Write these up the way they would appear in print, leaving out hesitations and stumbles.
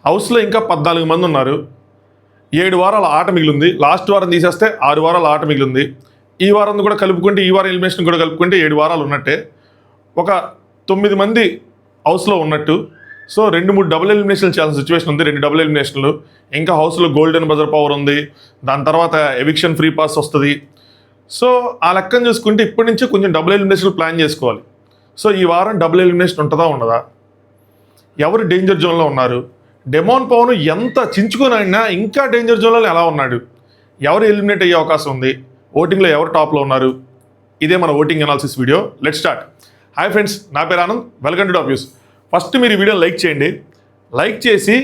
హౌస్లో ఇంకా 14 మంది ఉన్నారు. 7 వారాల ఆట మిగిలింది. లాస్ట్ వారం తీసేస్తే 6 వారాల ఆట మిగిలింది. ఈ వారం కూడా కలుపుకుంటే, ఈ వారం ఎలిమినేషన్ కూడా కలుపుకుంటే 7 వారాలు ఉన్నట్టే. ఒక 9 మంది హౌస్లో ఉన్నట్టు. సో 2-3 డబుల్ ఎలిమినేషన్లు చేయాల్సిన సిచ్యువేషన్ ఉంది. 2 డబుల్ ఎలిమినేషన్లు. ఇంకా హౌస్లో గోల్డెన్ బజర్ పవర్ ఉంది. దాని తర్వాత ఎవిక్షన్ ఫ్రీ పాస్ వస్తుంది. సో ఆ లెక్కను చూసుకుంటే ఇప్పటి నుంచి కొంచెం డబుల్ ఎలిమినేషన్ ప్లాన్ చేసుకోవాలి. సో ఈ వారం డబుల్ ఎలిమినేషన్ ఉంటుందా ఉండదా? ఎవరు డేంజర్ జోన్లో ఉన్నారు? డెమాన్ పవన్ ఎంత చించుకొని ఆడినా ఇంకా డేంజర్ జోన్లో ఎలా ఉన్నాడు? ఎవరు ఎలిమినేట్ అయ్యే అవకాశం ఉంది? ఓటింగ్లో ఎవరు టాప్లో ఉన్నారు? ఇదే మన voting analysis video. Let's start. Hi friends, నా పేరు Anand. Welcome to top news. First మీరు ఈ వీడియో లైక్ చేయండి. లైక్ చేసి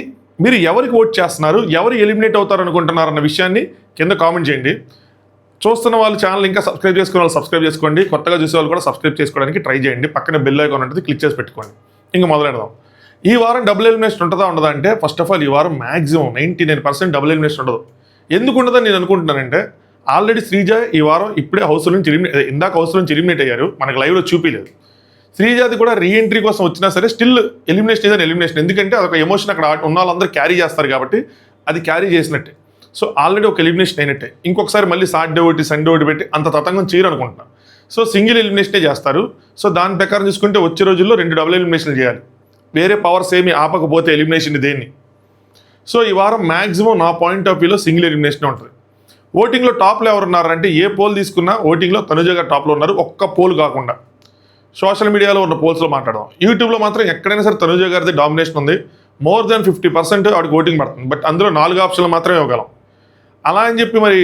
మీరు ఎవరికి ఓట్ చేస్తున్నారు, ఎవరు ఎలిమినేట్ అవుతారు అనుకుంటున్నారు అన్న విషయాన్ని కింద కామెంట్ చేయండి. చూస్తున్న వాళ్ళు ఛానల్ ఇంకా సబ్స్క్రైబ్ చేసుకున్న వాళ్ళు సబ్స్క్రైబ్ చేసుకోండి. కొత్తగా చూసే వాళ్ళు కూడా సబ్స్క్రైబ్ చేసుకోవడానికి ట్రై చేయండి. పక్కన బెల్ ఐకాన్ ఉంటుంది, క్లిక్ చేసి పెట్టుకోండి. ఇంకా మొదలెడదాం. ఈ వారం డబుల్ ఎలిమినేషన్ ఉంటుందా ఉండదా అంటే, ఫస్ట్ ఆఫ్ ఆల్ ఈ వారం మ్యాక్సిమం 99% డబుల్ ఎలిమినేషన్ ఉండదు. ఎందుకు ఉండదని నేను అనుకుంటున్నానంటే, ఆల్రెడీ శ్రీజ ఈ వారం ఇప్పుడే హౌస్ నుంచి ఇందాక హౌస్ నుంచి ఎలిమినేట్ అయ్యారు. మనకు లైవ్లో చూపించలేదు. శ్రీజాది కూడా రీఎంట్రీ కోసం వచ్చినా సరే స్టిల్ ఎలిమినేషన్ ఏదైనా ఎలిమినేషన్. ఎందుకంటే అదొక ఎమోషన్ అక్కడ ఉన్న వాళ్ళందరూ క్యారీ చేస్తారు కాబట్టి అది క్యారీ చేసినట్టే. సో ఆల్రెడీ ఒక ఎలిమినేషన్ అయినట్టే. ఇంకొకసారి మళ్ళీ సాటర్డే ఒకటి సండే ఒకటి పెట్టి అంత తతంగం చేయరు అనుకుంటున్నాను. సో సింగిల్ ఎలిమినేషనే చేస్తారు. సో దాని ప్రకారం చూసుకుంటే వచ్చే రోజుల్లో 2 డబుల్ ఎలిమినేషన్లు చేయాలి. వేరే పవర్స్ ఏమి ఆపకపోతే ఎలిమినేషన్ దేన్ని. సో ఈ వారం మ్యాక్సిమం నా పాయింట్ ఆఫ్ వ్యూలో సింగిల్ ఎలిమినేషన్ ఉంటుంది. ఓటింగ్లో టాప్లో ఎవరు ఉన్నారంటే, ఏ పోల్ తీసుకున్నా ఓటింగ్లో తనుజ గారు టాప్లో ఉన్నారు. ఒక్క పోల్ కాకుండా సోషల్ మీడియాలో ఉన్న పోల్స్లో మాట్లాడదాం. యూట్యూబ్లో మాత్రం ఎక్కడైనా సరే తనుజ గారిది డామినేషన్ ఉంది. మోర్ దాన్ 50% ఆవిడకి ఓటింగ్ పడుతుంది. బట్ అందులో 4 ఆప్షన్లు మాత్రమే ఇవ్వగలం. అలా అని చెప్పి మరి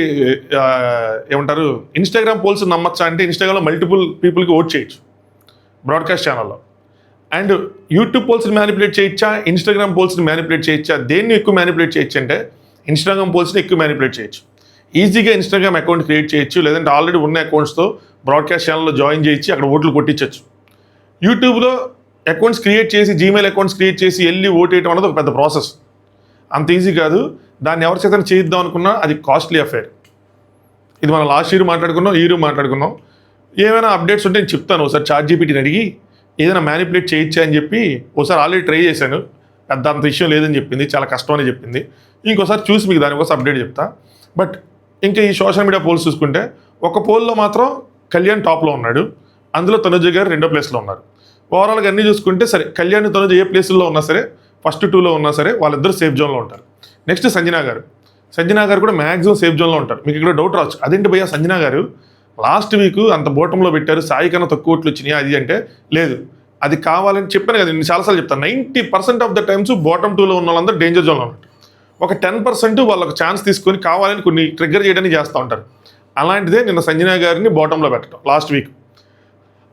ఏమంటారు, ఇన్స్టాగ్రామ్ పోల్స్ నమ్మచ్చా అంటే, ఇన్స్టాగ్రామ్లో మల్టిపుల్ పీపుల్కి ఓట్ చేయొచ్చు బ్రాడ్కాస్ట్ ఛానల్లో. అండ్ యూట్యూబ్ పోల్స్ని మ్యానిపులేట్ చేయొచ్చా, ఇన్స్టాగ్రామ్ పోల్స్ని మ్యానిపులేట్ చేయొచ్చా? దేన్ని ఎక్కువ మ్యానిపులేట్ చేయొచ్చు అంటే, ఇన్స్టాగ్రామ్ పోల్స్ని ఎక్కువ మ్యానిపులేట్ చేయొచ్చు. ఈజీగా ఇన్స్టాగ్రామ్ అకౌంట్ క్రియేట్ చేయొచ్చు, లేదంటే ఆల్రెడీ ఉన్న అకౌంట్స్తో బ్రాడ్కాస్ట్ ఛానల్లో జాయిన్ చేయించి అక్కడ ఓట్లు కొట్టించవచ్చు. యూట్యూబ్లో అకౌంట్స్ క్రియేట్ చేసి, జీమెయిల్ అకౌంట్స్ క్రియేట్ చేసి వెళ్ళి ఓట్ వేయడం అనేది ఒక పెద్ద ప్రాసెస్. అంత ఈజీ కాదు. దాన్ని ఎవరి చేత చేయిద్దాం అనుకున్నా అది కాస్ట్లీ అఫేర్. ఇది మనం లాస్ట్ ఇయర్ మాట్లాడుకున్నాం, ఈ ఇయర్ మాట్లాడుకున్నాం. ఏమైనా అప్డేట్స్ ఉంటే నేను చెప్తాను. ఒకసారి ChatGPTని అడిగి ఏదైనా మ్యానిపులేట్ చేయొచ్చా అని చెప్పి ఒకసారి ఆల్రెడీ ట్రై చేశాను. పెద్ద అంత విషయం లేదని చెప్పింది, చాలా కష్టం అని చెప్పింది. ఇంకోసారి చూసి మీకు దానికోసం అప్డేట్ చెప్తా. బట్ ఇంకా ఈ సోషల్ మీడియా పోల్స్ చూసుకుంటే, ఒక పోల్లో మాత్రం కళ్యాణ్ టాప్లో ఉన్నాడు. అందులో తనుజ గారు 2వ ప్లేస్లో ఉన్నారు. ఓవరాల్గా అన్నీ చూసుకుంటే సరే, కళ్యాణ్ తనుజ ఏ ప్లేస్లో ఉన్నా సరే, ఫస్ట్ 2లో ఉన్నా సరే వాళ్ళిద్దరు సేఫ్ జోన్లో ఉంటారు. నెక్స్ట్ సంజనా గారు కూడా మ్యాక్సిమం సేఫ్ జోన్లో ఉంటారు. మీకు ఇక్కడ డౌట్ రావచ్చు, అదేంటి భయ్యా సంజనా గారు లాస్ట్ వీక్ అంత బోటంలో పెట్టారు, సాయి కన్నా తక్కువ ఓట్లు వచ్చినాయి అది అంటే, లేదు అది కావాలని చెప్పాను కదా, నేను చాలాసార్లు చెప్తాను. 90% ఆఫ్ ద టైమ్స్ బాటమ్ 2లో ఉన్న వాళ్ళందరూ డేంజర్ జోన్లో ఉన్నట్టు. ఒక 10% వాళ్ళకు ఛాన్స్ తీసుకొని కావాలని కొన్ని ట్రిగ్గర్ చేయడానికి చేస్తూ ఉంటారు. అలాంటిదే నిన్న సంజనా గారిని బాటంలో పెట్టడం. లాస్ట్ వీక్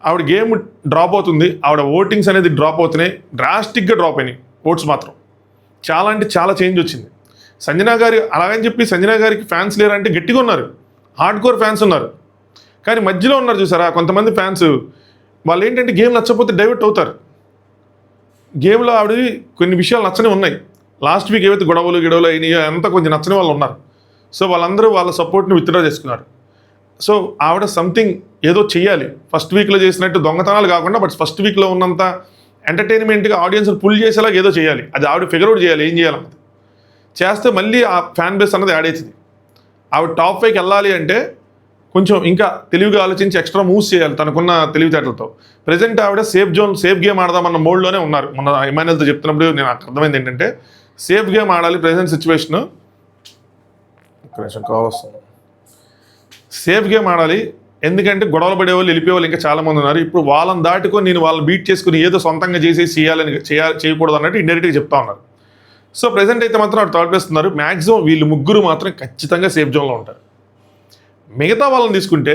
ఆవిడ గేమ్ డ్రాప్ అవుతుంది, ఆవిడ ఓటింగ్స్ అనేది డ్రాప్ అవుతున్నాయి, డ్రాస్టిక్గా డ్రాప్ అయినాయి ఓట్స్ మాత్రం. చాలా అంటే చాలా చేంజ్ వచ్చింది. సంజనా గారి అలాగని చెప్పి సంజనా గారికి ఫ్యాన్స్ లేరంటే, గట్టిగా ఉన్నారు, హార్డ్ కోర్ ఫ్యాన్స్ ఉన్నారు. కానీ మధ్యలో ఉన్నారు చూసారా కొంతమంది ఫ్యాన్స్, వాళ్ళు ఏంటంటే గేమ్ నచ్చకపోతే డైవర్ట్ అవుతారు. గేమ్లో ఆవిడ కొన్ని విషయాలు నచ్చని ఉన్నాయి. లాస్ట్ వీక్ ఏవైతే గొడవలు అయినాయో అంతా కొంచెం నచ్చని వాళ్ళు ఉన్నారు. సో వాళ్ళందరూ వాళ్ళ సపోర్ట్ని విత్డ్రా చేసుకున్నారు. సో ఆవిడ సంథింగ్ ఏదో చెయ్యాలి. ఫస్ట్ వీక్లో చేసినట్టు దొంగతనాలు కాకుండా, బట్ ఫస్ట్ వీక్లో ఉన్నంత ఎంటర్టైన్మెంట్గా ఆడియన్స్ని పుల్ చేసేలా ఏదో చేయాలి. అది ఆవిడ ఫిగర్ అవుట్ చేయాలి, ఏం చేయాలన్నది చేస్తే మళ్ళీ ఆ ఫ్యాన్ బేస్ అన్నది యాడ్ అవుతుంది. ఆవిడ టాప్ 5కి వెళ్ళాలి అంటే కొంచెం ఇంకా తెలివిగా ఆలోచించి ఎక్స్ట్రా మూవ్స్ చేయాలి తనకున్న తెలివితేటలతో. ప్రజెంట్ ఆవిడ సేఫ్ గేమ్ ఆడదామన్న మోడ్లోనే ఉన్నారు. మొన్న ఎమ్మెల్యేతో చెప్తున్నప్పుడు నేను నాకు అర్థమైంది ఏంటంటే, సేఫ్ గేమ్ ఆడాలి ప్రజెంట్ సిచ్యువేషను. కాల్ వస్తుంది. సేఫ్ గేమ్ ఆడాలి, ఎందుకంటే గొడవలు పడేవాళ్ళు వెళ్ళిపోయేవాళ్ళు ఇంకా చాలామంది ఉన్నారు. ఇప్పుడు వాళ్ళని దాటుకొని నేను వాళ్ళని బీట్ చేసుకుని ఏదో సొంతంగా చేసేసి చేయకూడదు అన్నట్టు ఇండైరెక్ట్గా చెప్తా ఉన్నారు. సో ప్రజెంట్ అయితే మాత్రం అటు థర్డ్ ప్లేస్ ఉన్నారు. మ్యాక్సిమం వీళ్ళు ముగ్గురు మాత్రం ఖచ్చితంగా సేఫ్ జోన్లో ఉంటారు. మిగతా వాళ్ళని తీసుకుంటే,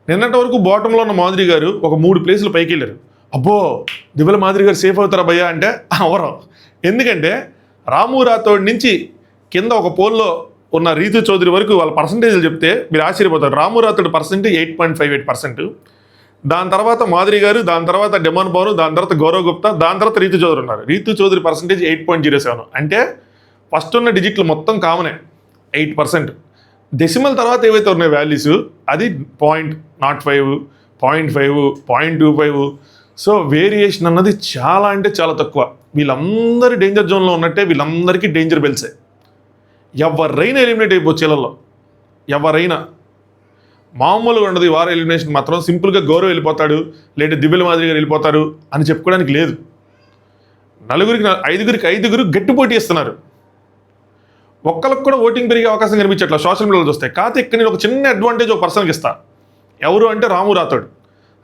నిన్నటి వరకు బాటంలో ఉన్న మాధురి గారు ఒక 3 ప్లేసులు పైకి వెళ్ళారు. అబ్బో దివ్యల మాధురి గారు సేఫ్ అవుతారా భయ్యా అంటే అవరం. ఎందుకంటే రాము రాథోడ్ నుంచి కింద ఒక పోల్లో ఉన్న రీతు చౌదరి వరకు వాళ్ళ పర్సంటేజ్లు చెప్తే మీరు ఆశ్చర్యపోతారు. రాము రాథోడ్ పర్సెంటేజ్ 8.58%, దాని తర్వాత మాధురి గారు, దాని తర్వాత డెమాన్ పవన్, దాని తర్వాత గౌరవ్ గుప్తా, దాని తర్వాత రీతు చౌదరి ఉన్నారు. రీతు చౌదరి పర్సెంటేజ్ 8.07. అంటే ఫస్ట్ ఉన్న డిజిట్లు మొత్తం కామనే 8%. డెసిమల్ తర్వాత ఏవైతే ఉన్నాయి వాల్యూస్ అది 0.05, 0.5, 0.25. సో వేరియేషన్ అన్నది చాలా అంటే చాలా తక్కువ. వీళ్ళందరూ డేంజర్ జోన్లో ఉన్నట్టే వీళ్ళందరికీ డేంజర్ బెల్సే. ఎవరైనా ఎలిమినేట్ అయిపోవచ్చు వీళ్ళల్లో, ఎవరైనా. మామూలుగా ఉండదు ఈ వారం ఎలిమినేషన్ మాత్రం. సింపుల్గా గౌరవ్ వెళ్ళిపోతాడు, లేదా దివ్యల మాదిరి గారు వెళ్ళిపోతారు అని చెప్పుకోవడానికి లేదు. ఐదుగురు గట్టి పోటీ ఇస్తున్నారు. ఒక్కరికి కూడా ఓటింగ్ పెరిగే అవకాశం కనిపించట్లా సోషల్ మీడియాలో చూస్తే. కాకపోతే ఇక్కడ నేను ఒక చిన్న అడ్వాంటేజ్ ఒక పర్సన్కి ఇస్తా. ఎవరు అంటే రాము రాథోడ్.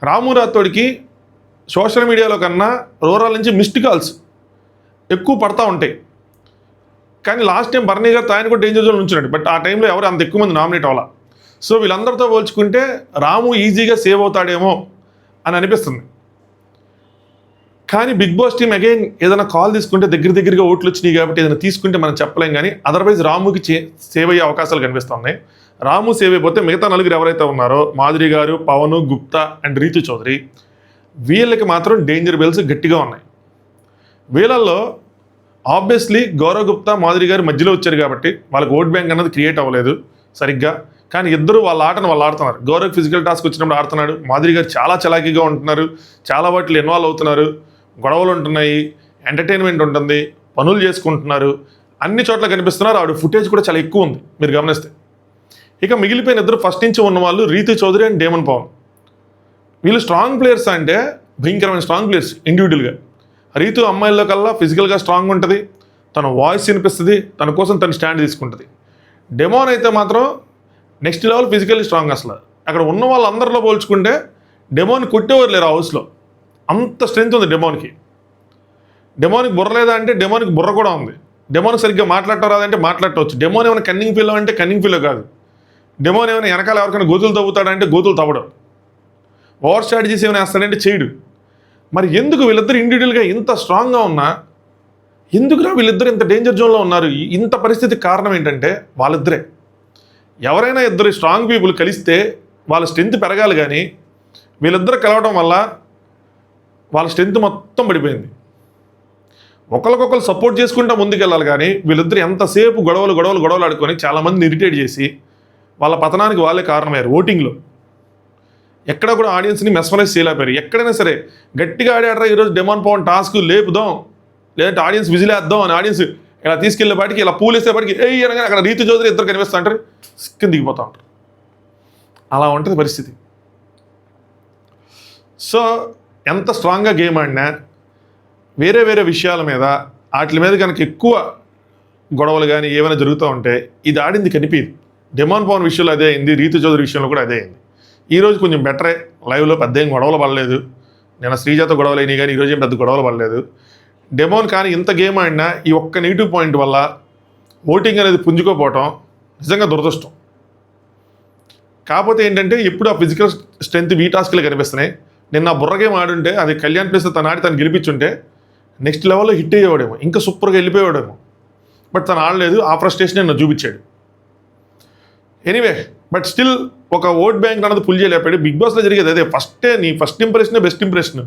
రాము రాథోడ్కి సోషల్ మీడియాలో కన్నా రూరల్ నుంచి మిస్డ్ కాల్స్ ఎక్కువ పడతా ఉంటాయి. కానీ లాస్ట్ టైం బర్నీ గారు ఆయన కూడా డేంజర్ జోన్ ఉంచున్నాడు. బట్ ఆ టైంలో ఎవరు అంత ఎక్కువ మంది నామినేట్ అవ్వాలా. సో వీళ్ళందరితో పోల్చుకుంటే రాము ఈజీగా సేవ్ అవుతాడేమో అని అనిపిస్తుంది. కానీ బిగ్ బాస్ టీమ్ అగైన్ ఏదైనా కాల్ తీసుకుంటే దగ్గరగా ఓట్లు వచ్చినాయి కాబట్టి ఏదైనా తీసుకుంటే మనం చెప్పలేం. కానీ అదర్వైజ్ రాముకి సేవ్ అయ్యే అవకాశాలు కనిపిస్తున్నాయి. రాము సేవ్ అయిపోతే మిగతా నలుగురు ఎవరైతే ఉన్నారో మాధురి గారు, పవన్, గుప్తా అండ్ రీతు చౌదరి, వీళ్ళకి మాత్రం డేంజర్ బెల్స్ గట్టిగా ఉన్నాయి. వీళ్ళల్లో ఆబ్వియస్లీ గౌరవ్ గుప్తా, మాధురి గారు మధ్యలో వచ్చారు కాబట్టి వాళ్ళకి ఓట్ బ్యాంక్ అన్నది క్రియేట్ అవ్వలేదు సరిగ్గా. కానీ ఇద్దరు వాళ్ళ ఆటను వాళ్ళు ఆడుతున్నారు. గౌరవ్ ఫిజికల్ టాస్క్ వచ్చినప్పుడు ఆడుతున్నాడు, మాధురి గారు చాలా చలాకీగా ఉంటున్నారు, చాలా వాటిలో ఇన్వాల్వ్ అవుతున్నారు, గొడవలు ఉంటున్నాయి, ఎంటర్టైన్మెంట్ ఉంటుంది, పనులు చేసుకుంటున్నారు, అన్ని చోట్ల కనిపిస్తున్నారు. ఆవిడ ఫుటేజ్ కూడా చాలా ఎక్కువ ఉంది మీరు గమనిస్తే. ఇక మిగిలిపోయిన ఇద్దరు ఫస్ట్ నుంచి ఉన్న వాళ్ళు రీతు చౌదరి అండ్ డేమన్ పవన్. వీళ్ళు స్ట్రాంగ్ ప్లేయర్స్ అంటే భయంకరమైన స్ట్రాంగ్ ప్లేయర్స్ ఇండివిజువల్గా. రీతు అమ్మాయిల్లో కల్లా ఫిజికల్గా స్ట్రాంగ్ ఉంటుంది, తన వాయిస్ వినిపిస్తుంది, తన కోసం తను స్టాండ్ తీసుకుంటుంది. డెమోన్ అయితే మాత్రం నెక్స్ట్ లెవెల్ ఫిజికల్లీ స్ట్రాంగ్. అసలు అక్కడ ఉన్న వాళ్ళందరిలో పోల్చుకుంటే డెమోని కొట్టేవారు లేరు ఆ హౌస్లో, అంత స్ట్రెంత్ ఉంది డెమోన్కి. డెమోన్కి బుర్ర లేదా అంటే డెమోన్కి బుర్ర కూడా ఉంది. డెమోన్ సరిగ్గా మాట్లాడటం రాదంటే మాట్లాడవచ్చు. డెమోన్ ఏమైనా కన్నింగ్ ఫీల్ అంటే కన్నింగ్ ఫీల్ కాదు. డెమోన్ ఏమైనా వెనకాల ఎవరికైనా గోతులు తవ్వుతాడంటే గోతులు తవ్వడం. ఓవర్ స్ట్రాటజీస్ ఏమైనా వేస్తాడంటే చేయడు. మరి ఎందుకు వీళ్ళిద్దరు ఇండివిజువల్గా ఇంత స్ట్రాంగ్గా ఉన్నా ఎందుకురా వీళ్ళిద్దరు ఇంత డేంజర్ జోన్లో ఉన్నారు? ఇంత పరిస్థితికి కారణం ఏంటంటే వాళ్ళిద్దరే. ఎవరైనా ఇద్దరు స్ట్రాంగ్ పీపుల్ కలిస్తే వాళ్ళ స్ట్రెంత్ పెరగాలి, కానీ వీళ్ళిద్దరు కలవడం వల్ల వాళ్ళ స్ట్రెంత్ మొత్తం పడిపోయింది. ఒకరికొకరు సపోర్ట్ చేసుకుంటూ ముందుకెళ్ళాలి, కానీ వీళ్ళిద్దరు ఎంతసేపు గొడవలు ఆడుకొని చాలామందిని ఇరిటేట్ చేసి వాళ్ళ పతనానికి వాళ్ళే కారణమయ్యారు. ఓటింగ్లో ఎక్కడ కూడా ఆడియన్స్ని మెస్మరైజ్ చేయలేకపోయారు. ఎక్కడైనా సరే గట్టిగా ఆడారా ఈరోజు డెమాన్ పవన్ టాస్క్ లేపుదాం, లేదంటే ఆడియన్స్ విజిలేద్దాం అని ఆడియన్స్ ఇలా తీసుకెళ్లేపాటికి, ఇలా పూలు వేసేపాటికి అనగా అక్కడ రీతు చౌదరి ఇద్దరు కనిపిస్తూ ఉంటారు, స్కిన్ దిగిపోతూ ఉంటారు. అలా ఉంటుంది పరిస్థితి. సో ఎంత స్ట్రాంగ్గా గేమ్ ఆడినా వేరే విషయాల మీద వాటి మీద కనుక ఎక్కువ గొడవలు కానీ ఏమైనా జరుగుతూ ఉంటే ఇది ఆడింది కనిపించదు. డెమాన్ పవన్ విషయంలో అదే అయింది, రీతు చౌదరి విషయంలో కూడా అదే అయింది. ఈరోజు కొంచెం బెటరే, లైవ్లో పెద్ద ఏం గొడవలు పడలేదు. నేను శ్రీజాతో గొడవలు అయినాయి కానీ ఈరోజు ఏం పెద్ద గొడవలు పడలేదు. డెమోన్ కానీ ఇంత గేమ్ ఆడినా ఈ ఒక్క నెగిటివ్ పాయింట్ వల్ల ఓటింగ్ అనేది పుంజుకోపోవటం నిజంగా దురదృష్టం. కాకపోతే ఏంటంటే ఇప్పుడు ఆ ఫిజికల్ స్ట్రెంత్ వీ టాస్క్లే కనిపిస్తున్నాయి. నిన్న ఆ బుర్ర గేమ్ ఆడుంటే అది కళ్యాణ్ ప్లేస్ తను ఆడి తను గెలిపించుంటే నెక్స్ట్ లెవెల్లో హిట్ అయ్యేవాడేమో, ఇంకా సూపర్గా వెళ్ళిపోయేవాడేమో. బట్ తను ఆడలేదు, ఆ ఫ్రస్ట్రేషన్ నేను చూపించాడు. ఎనీవే బట్ స్టిల్ ఒక ఓట్ బ్యాంక్ అన్నది పుల్ చేయలేపాడు. బిగ్ బాస్లో జరిగేది అదే. నీ ఫస్ట్ ఇంప్రెషనే బెస్ట్ ఇంప్రెషన్.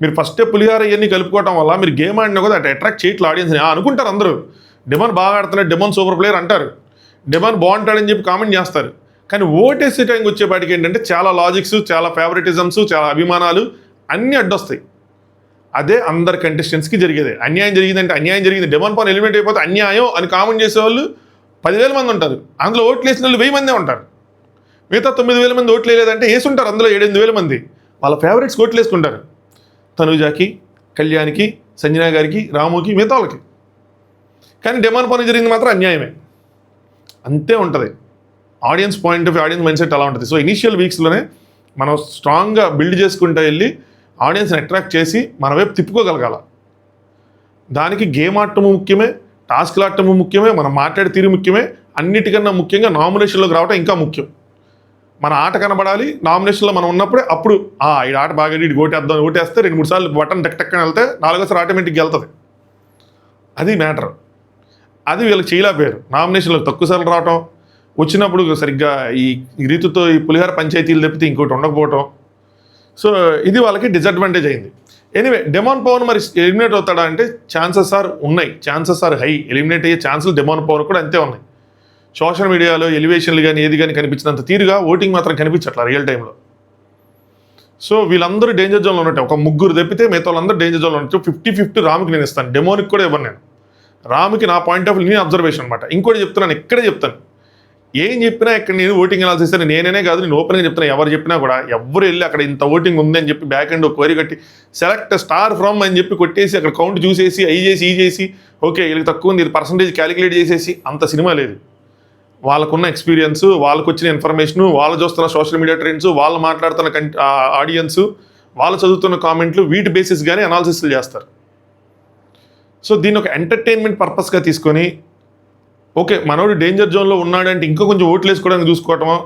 మీరు ఫస్టే పులిహార ఇవన్నీ కలుపుకోవటం వల్ల మీరు గేమ్ ఆడినా కూడా అటు అట్రాక్ట్ చేయట్లేదు ఆడియన్స్ని. అనుకుంటారు అందరూ డెమాన్ బాగా ఆడుతున్నాడు, డెమాన్ సూపర్ ప్లేయర్ అంటారు, డెమాన్ బాగుంటాడని చెప్పి కామెంట్ చేస్తారు. కానీ ఓటేసే టైంకి వచ్చేపాటికి ఏంటంటే చాలా లాజిక్స్, చాలా ఫేవరెటిజమ్స్, చాలా అభిమానాలు అన్నీ అడ్డొస్తాయి. అదే అందరు కంటెస్టెంట్స్కి జరిగేది. అన్యాయం జరిగిందంటే అన్యాయం జరిగింది, డెమాన్ పవన్ ఎలిమినేట్ అయిపోతే అన్యాయం అని కామెంట్ చేసేవాళ్ళు 10,000 మంది ఉంటారు. అందులో ఓట్లు వేసిన వాళ్ళు 1000 మందే ఉంటారు. మిగతా 9,000 మంది ఓట్లు వేయలేదంటే వేసి ఉంటారు. అందులో 7,000 మంది వాళ్ళ ఫేవరెట్స్ ఓట్లు వేసుకుంటారు. తనుజాకి, కళ్యాణ్కి, సంజన గారికి, రాముకి, మిగతా వాళ్ళకి. కానీ డెమాన్ పవన్ జరిగింది మాత్రం అన్యాయమే. అంతే ఉంటుంది. Audience point of view, audience mind set అలా ఉంటుంది. సో ఇనీషియల్ వీక్స్లోనే మనం స్ట్రాంగ్గా బిల్డ్ చేసుకుంటూ వెళ్ళి ఆడియన్స్ని అట్రాక్ట్ చేసి మన వైపు తిప్పుకోగలగాల. దానికి గేమ్ ఆడటము ముఖ్యమే, టాస్క్లు ఆడటము ముఖ్యమే, మనం మాట్లాడే తీరు ముఖ్యమే. అన్నిటికన్నా ముఖ్యంగా నామినేషన్లోకి రావడం ఇంకా ముఖ్యం. మన ఆట కనబడాలి. నామినేషన్లో మనం ఉన్నప్పుడే అప్పుడు ఈ ఆట బాగా ఇటు ఓటేద్దాం, ఓటేస్తే 2-3 సార్లు బటన్ టక్ వెళ్తే 4వ ఆటోమేటిక్గా వెళ్తుంది. అది మ్యాటర్. అది వీళ్ళకి చేయలేకపోయారు. నామినేషన్లకు తక్కువ సార్లు రావటం, వచ్చినప్పుడు సరిగ్గా ఈ రీతుతో ఈ పులిహార పంచాయతీలు తప్పితే ఇంకోటి ఉండకపోవటం. సో ఇది వాళ్ళకి డిసడ్వాంటేజ్ అయింది. ఎనీవే డెమాన్ పవన్ మరి ఎలిమినేట్ అవుతాడా అంటే ఛాన్సెస్ ఆర్ ఉన్నాయి, ఛాన్సెస్ ఆర్ హై. ఎలిమినేట్ అయ్యే ఛాన్సులు డెమాన్ పవన్ కూడా అంతే ఉన్నాయి. సోషల్ మీడియాలో ఎలివేషన్లు కానీ ఏది కానీ కనిపించినంత తీరుగా ఓటింగ్ మాత్రం కనిపించట్లా రియల్ టైంలో. సో వీళ్ళందరూ డేంజర్ జోన్లో ఉన్నట్టు, ఒక ముగ్గురు తప్పితే మిగతా వాళ్ళందరూ డేంజర్ జోన్లో ఉన్నట్టు. 50-50 రామ్కి నేను ఇస్తాను, డెమోనికి కూడా ఇవ్వను నేను. రామ్కి నా పాయింట్ ఆఫ్ వ్యూ, నేను అబ్జర్వేషన్ అనమాట. ఇంకోటి చెప్తున్నాను, ఇక్కడే చెప్తాను, ఏం చెప్పినా ఇక్కడ నేను ఓటింగ్ అనాలిసిస్ ఇస్తాను. నేనే కాదు, నేను ఓపెన్గా చెప్తాను. ఎవరు చెప్పినా కూడా, ఎవరు వెళ్ళి అక్కడ ఇంత ఓటింగ్ ఉంది అని చెప్పి బ్యాక్ ఎండ్ క్వరీ కట్టి సెలెక్ట్ స్టార్ ఫ్రమ్ అని చెప్పి కొట్టేసి అక్కడ కౌంట్ చూసేసి అయి చేసి ఈ చేసి ఓకే వీళ్ళకి తక్కువ ఉంది, ఇది పర్సంటేజ్ క్యాలిక్యులేట్ చేసేసి అంత సినిమా లేదు. వాళ్ళకున్న ఎక్స్పీరియన్స్, వాళ్ళకు వచ్చిన ఇన్ఫర్మేషను, వాళ్ళు చూస్తున్న సోషల్ మీడియా ట్రెండ్స్, వాళ్ళు మాట్లాడుతున్న ఆడియన్స్, వాళ్ళు చదువుతున్న కామెంట్లు, వీటి బేసిస్గానే అనాలిసిస్లు చేస్తారు. సో దీన్ని ఒక ఎంటర్టైన్మెంట్ పర్పస్గా తీసుకొని ఓకే మనోడు డేంజర్ జోన్లో ఉన్నాడంటే ఇంకా కొంచెం ఓట్లు వేసుకోవడానికి చూసుకోవటమో,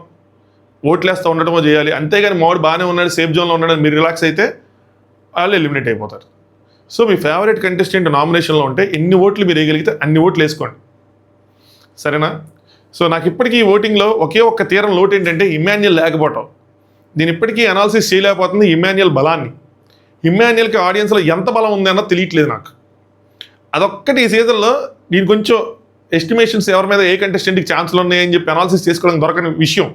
ఓట్లేస్తూ ఉండటమో చేయాలి. అంతేగాని మావాడు బాగానే ఉన్నాడు, సేఫ్ జోన్లో ఉన్నాడని మీరు రిలాక్స్ అయితే వాళ్ళు ఎలిమినేట్ అయిపోతారు. సో మీ ఫేవరెట్ కంటెస్టెంట్ నామినేషన్లో ఉంటే ఎన్ని ఓట్లు మీరు వేయగలిగితే అన్ని ఓట్లు వేసుకోండి, సరేనా? సో నాకు ఇప్పటికీ ఈ ఓటింగ్లో ఒకే ఒక్క తీరం లోటు ఏంటంటే ఇమాన్యుయల్ లేకపోవటం. దీని ఇప్పటికీ అనాలిసిస్ చేయలేకపోతుంది ఇమాన్యుయల్ బలాన్ని. ఇమాన్యుయల్కి ఆడియన్స్లో ఎంత బలం ఉంది అన్నది తెలియట్లేదు నాకు. అదొక్కటి ఈ సీజన్లో నేను కొంచెం ఎస్టిమేషన్స్ ఎవరి మీద ఏ కంటెస్టెంట్కి ఛాన్స్లు ఉన్నాయని చెప్పి అనాలిసిస్ చేసుకోవడానికి దొరకని విషయం.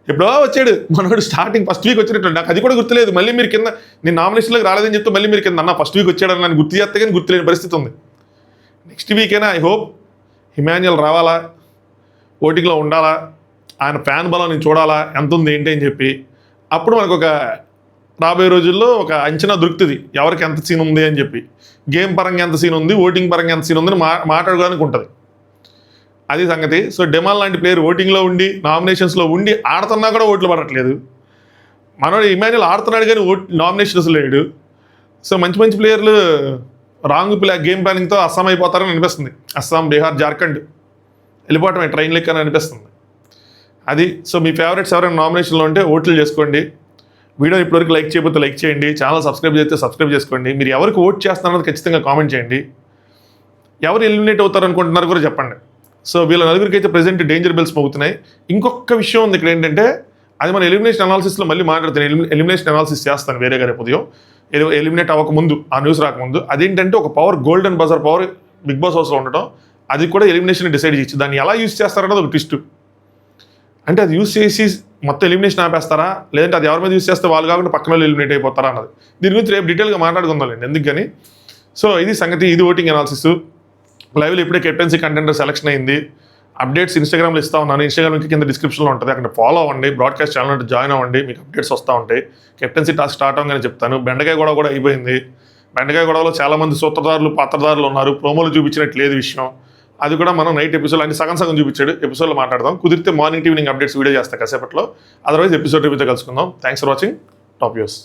ఎప్పుడో వచ్చాడు మనోడు, స్టార్టింగ్ ఫస్ట్ వీక్ వచ్చినట్టు, నాకు అది కూడా గుర్తులేదు. మళ్ళీ మీరు కింద నేను నామినేషన్లోకి రాలేదని చెప్తే మళ్ళీ మీరు కింద అన్న ఫస్ట్ వీక్ వచ్చాడని నన్ను గుర్తు చేస్తే కానీ గుర్తులేని పరిస్థితి ఉంది. నెక్స్ట్ వీకైనా ఐ హోప్ ఇమాన్యుయల్ రావాలా, ఓటింగ్లో ఉండాలా, ఆయన ఫ్యాన్ బలం నేను చూడాలా ఎంత ఉంది ఏంటి అని చెప్పి. అప్పుడు మనకు ఒక రాబోయే రోజుల్లో ఒక అంచనా దొరుకుతుంది ఎవరికి ఎంత సీన్ ఉంది అని చెప్పి. గేమ్ పరంగా ఎంత సీన్ ఉంది, ఓటింగ్ పరంగా ఎంత సీన్ ఉందని మాట్లాడుకోవడానికి ఉంటుంది. అది సంగతి. సో డెమాల్ లాంటి ప్లేయర్ ఓటింగ్లో ఉండి నామినేషన్స్లో ఉండి ఆడుతున్నా కూడా ఓట్లు పడట్లేదు. మనోడు ఇమాన్యుయల్ ఆడుతున్నాడు కానీ నామినేషన్స్ లేడు. సో మంచి మంచి ప్లేయర్లు రాంగ్ గేమ్ ప్లానింగ్తో అస్సాం అయిపోతారని అనిపిస్తుంది. అస్సాం, బీహార్, జార్ఖండ్ వెళ్ళిపోవటమే ట్రైన్ లెక్క అని అనిపిస్తుంది. అది. సో మీ ఫేవరెట్స్ ఎవరైనా నామినేషన్లో ఉంటే ఓట్లు చేసుకోండి. వీడియో ఇప్పటివరకు లైక్ చేయకపోతే లైక్ చేయండి, ఛానల్ సబ్స్క్రైబ్ చేస్తే సబ్స్క్రైబ్ చేసుకోండి. మీరు ఎవరికి ఓట్ చేస్తున్నారో ఖచ్చితంగా కామెంట్ చేయండి. ఎవరు ఎలిమినేట్ అవుతారు అనుకుంటున్నారు కూడా చెప్పండి. సో వీళ్ళ నలుగురికి అయితే ప్రెజెంట్ డేంజర్ బెల్స్ మోగుతున్నాయి. ఇంకొక విషయం ఉంది ఇక్కడ ఏంటంటే, అది మన ఎలిమినేషన్ అనాలిసిస్లో మళ్ళీ మాట్లాడుతాను. ఎలిమినేషన్ అనాలిసిస్ చేస్తాను వేరే గారి ఉదయం, ఎలిమినేట్ అవ్వకముందు, ఆ న్యూస్ రాకముందు. అదేంటంటే ఒక power, golden buzzer power Big Boss హౌస్లో ఉండటం, అది కూడా ఎలిమినేషన్ డిసైడ్ చేయొచ్చు. దాన్ని ఎలా యూస్ చేస్తారన్నది ఒక ట్విస్ట్. అంటే అది యూస్ చేసి మొత్తం ఎలిమినేషన్ ఆపేస్తారా, లేదంటే అది ఎవరి మీద యూస్ చేస్తే వాళ్ళు కాకుండా పక్కన వాళ్ళు ఎలిమినేట్ అయిపోతారా అన్నది. దీని గురించి రేపు డీటెయిల్గా మాట్లాడుకుందాంలేండి ఎందుకని. సో ఇది సంగతి, ఇది ఓటింగ్ అనాలిసిస్. లైవ్లో ఇప్పుడే కెప్టెన్సీ కంటెండర్ సెలెక్షన్ అయింది. అప్డేట్స్ ఇన్స్టాగ్రామ్లో ఇస్తూ ఉన్నాను. ఇన్స్టాగ్రామ్ కింద డిస్క్రిప్షన్లో ఉంటుంది, అక్కడ ఫాలో అవ్వండి. బ్రాడ్కాస్ట్ ఛానల్ జాయిన్ అవ్వండి, మీకు అప్డేట్స్ వస్తూ ఉంటాయి. కెప్టెన్సీ టాస్క్ స్టార్ట్ అవ్వగానే చెప్తాను. బెండకాయ గొడవ కూడా అయిపోయింది. బెండకాయ గొడవలో చాలామంది సూత్రధారులు, పాత్రధారులు ఉన్నారు. ప్రోమోలు చూపించినట్టు లేదు విషయం. అది కూడా మనం నైట్ ఎపిసోడ్ అన్ని సగం సగం చూపించాడు. ఎపిసోడ్లో మాట్లాడదాం. కుదిరితే మార్నింగ్ ఈవినింగ్ అప్డేట్స్ వీడియో చేస్తాను కాసేపట్లో. అదర్వైజ్ ఎపిసోడ్ రివ్యూతో కలుసుకుందాం. Thanks for watching. Top news.